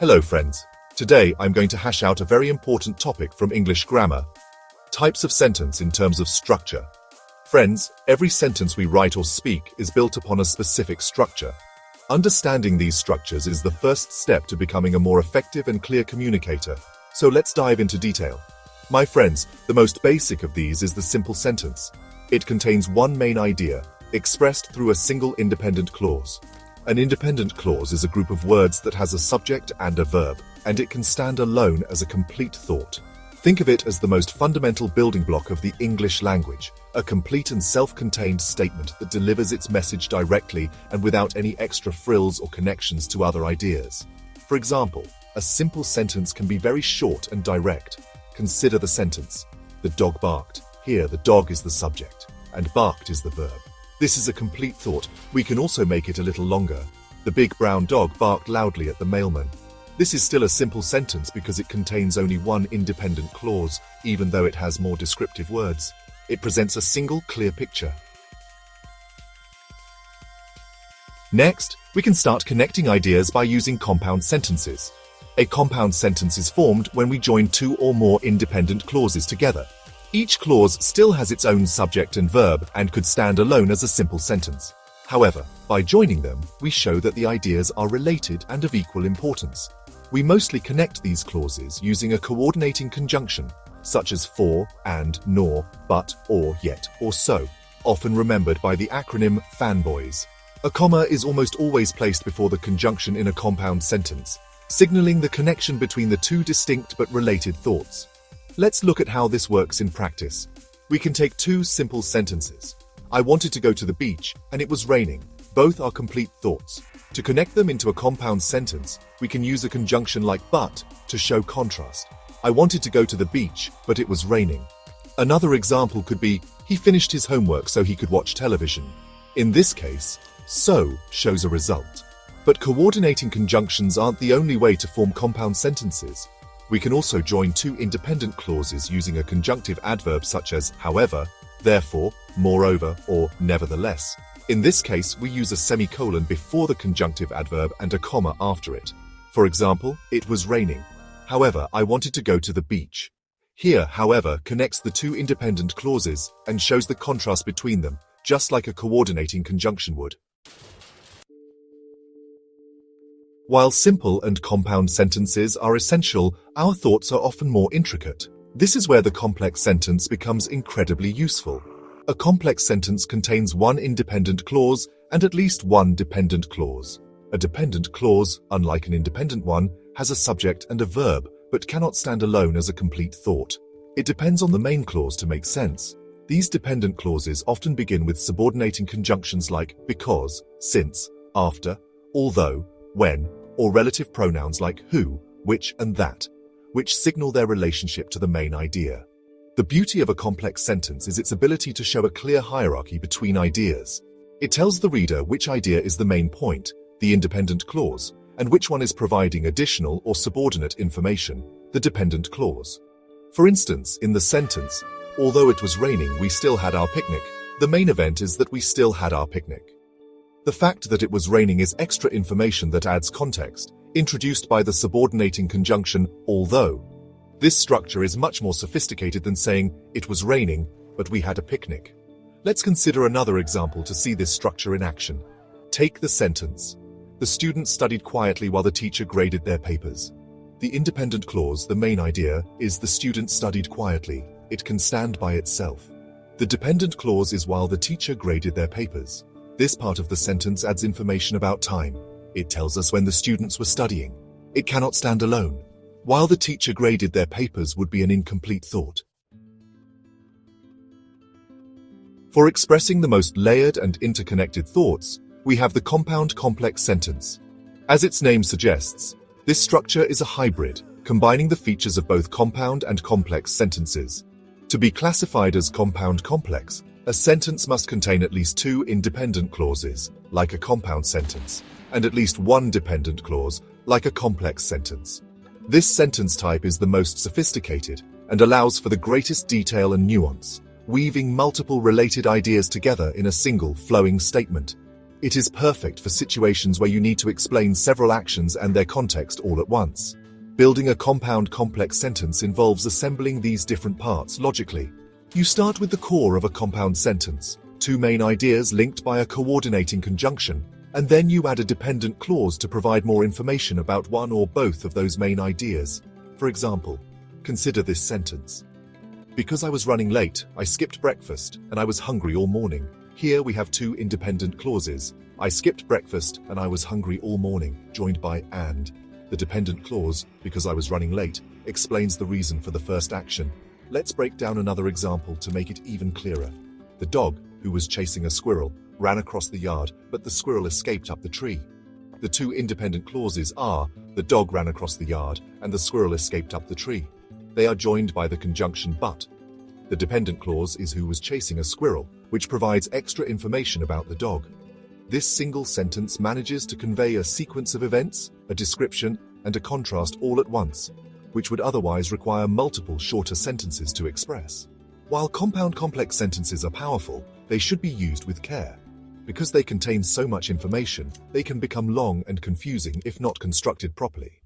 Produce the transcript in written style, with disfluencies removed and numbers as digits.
Hello friends. Today I'm going to hash out a very important topic from English grammar. Types of sentence in terms of structure. Friends, every sentence we write or speak is built upon a specific structure. Understanding these structures is the first step to becoming a more effective and clear communicator. So let's dive into detail. My friends, the most basic of these is the simple sentence. It contains one main idea, expressed through a single independent clause. An independent clause is a group of words that has a subject and a verb, and it can stand alone as a complete thought. Think of it as the most fundamental building block of the English language, a complete and self-contained statement that delivers its message directly and without any extra frills or connections to other ideas. For example, a simple sentence can be very short and direct. Consider the sentence. The dog barked. Here, the dog is the subject, and barked is the verb. This is a complete thought. We can also make it a little longer. The big brown dog barked loudly at the mailman. This is still a simple sentence because it contains only one independent clause, even though it has more descriptive words. It presents a single clear picture. Next, we can start connecting ideas by using compound sentences. A compound sentence is formed when we join two or more independent clauses together. Each clause still has its own subject and verb and could stand alone as a simple sentence. However, by joining them, we show that the ideas are related and of equal importance. We mostly connect these clauses using a coordinating conjunction, such as for, and, nor, but, or, yet, or so, often remembered by the acronym FANBOYS. A comma is almost always placed before the conjunction in a compound sentence, signaling the connection between the two distinct but related thoughts. Let's look at how this works in practice. We can take two simple sentences. I wanted to go to the beach, and it was raining. Both are complete thoughts. To connect them into a compound sentence, we can use a conjunction like but to show contrast. I wanted to go to the beach, but it was raining. Another example could be, he finished his homework so he could watch television. In this case, so shows a result. But coordinating conjunctions aren't the only way to form compound sentences. We can also join two independent clauses using a conjunctive adverb such as however, therefore, moreover, or nevertheless. In this case, we use a semicolon before the conjunctive adverb and a comma after it. For example, it was raining. However, I wanted to go to the beach. Here, however, connects the two independent clauses and shows the contrast between them, just like a coordinating conjunction would. While simple and compound sentences are essential, our thoughts are often more intricate. This is where the complex sentence becomes incredibly useful. A complex sentence contains one independent clause and at least one dependent clause. A dependent clause, unlike an independent one, has a subject and a verb, but cannot stand alone as a complete thought. It depends on the main clause to make sense. These dependent clauses often begin with subordinating conjunctions like because, since, after, although, when, or relative pronouns like who, which, and that, which signal their relationship to the main idea. The beauty of a complex sentence is its ability to show a clear hierarchy between ideas. It tells the reader which idea is the main point, the independent clause, and which one is providing additional or subordinate information, the dependent clause. For instance, in the sentence, although it was raining, we still had our picnic, the main event is that we still had our picnic. The fact that it was raining is extra information that adds context, introduced by the subordinating conjunction although. This structure is much more sophisticated than saying, it was raining, but we had a picnic. Let's consider another example to see this structure in action. Take the sentence. The students studied quietly while the teacher graded their papers. The independent clause, the main idea, is the students studied quietly. It can stand by itself. The dependent clause is while the teacher graded their papers. This part of the sentence adds information about time. It tells us when the students were studying. It cannot stand alone. While the teacher graded their papers would be an incomplete thought. For expressing the most layered and interconnected thoughts, we have the compound complex sentence. As its name suggests, this structure is a hybrid, combining the features of both compound and complex sentences. To be classified as compound complex, a sentence must contain at least two independent clauses, like a compound sentence, and at least one dependent clause, like a complex sentence. This sentence type is the most sophisticated and allows for the greatest detail and nuance, weaving multiple related ideas together in a single flowing statement. It is perfect for situations where you need to explain several actions and their context all at once. Building a compound complex sentence involves assembling these different parts logically. You start with the core of a compound sentence, two main ideas linked by a coordinating conjunction, and then you add a dependent clause to provide more information about one or both of those main ideas. For example, consider this sentence. Because I was running late, I skipped breakfast, and I was hungry all morning. Here we have two independent clauses. I skipped breakfast and I was hungry all morning, joined by and. The dependent clause, because I was running late, explains the reason for the first action. Let's break down another example to make it even clearer. The dog, who was chasing a squirrel, ran across the yard, but the squirrel escaped up the tree. The two independent clauses are, the dog ran across the yard and the squirrel escaped up the tree. They are joined by the conjunction but. The dependent clause is who was chasing a squirrel, which provides extra information about the dog. This single sentence manages to convey a sequence of events, a description, and a contrast all at once, which would otherwise require multiple shorter sentences to express. While compound complex sentences are powerful, they should be used with care. Because they contain so much information, they can become long and confusing if not constructed properly.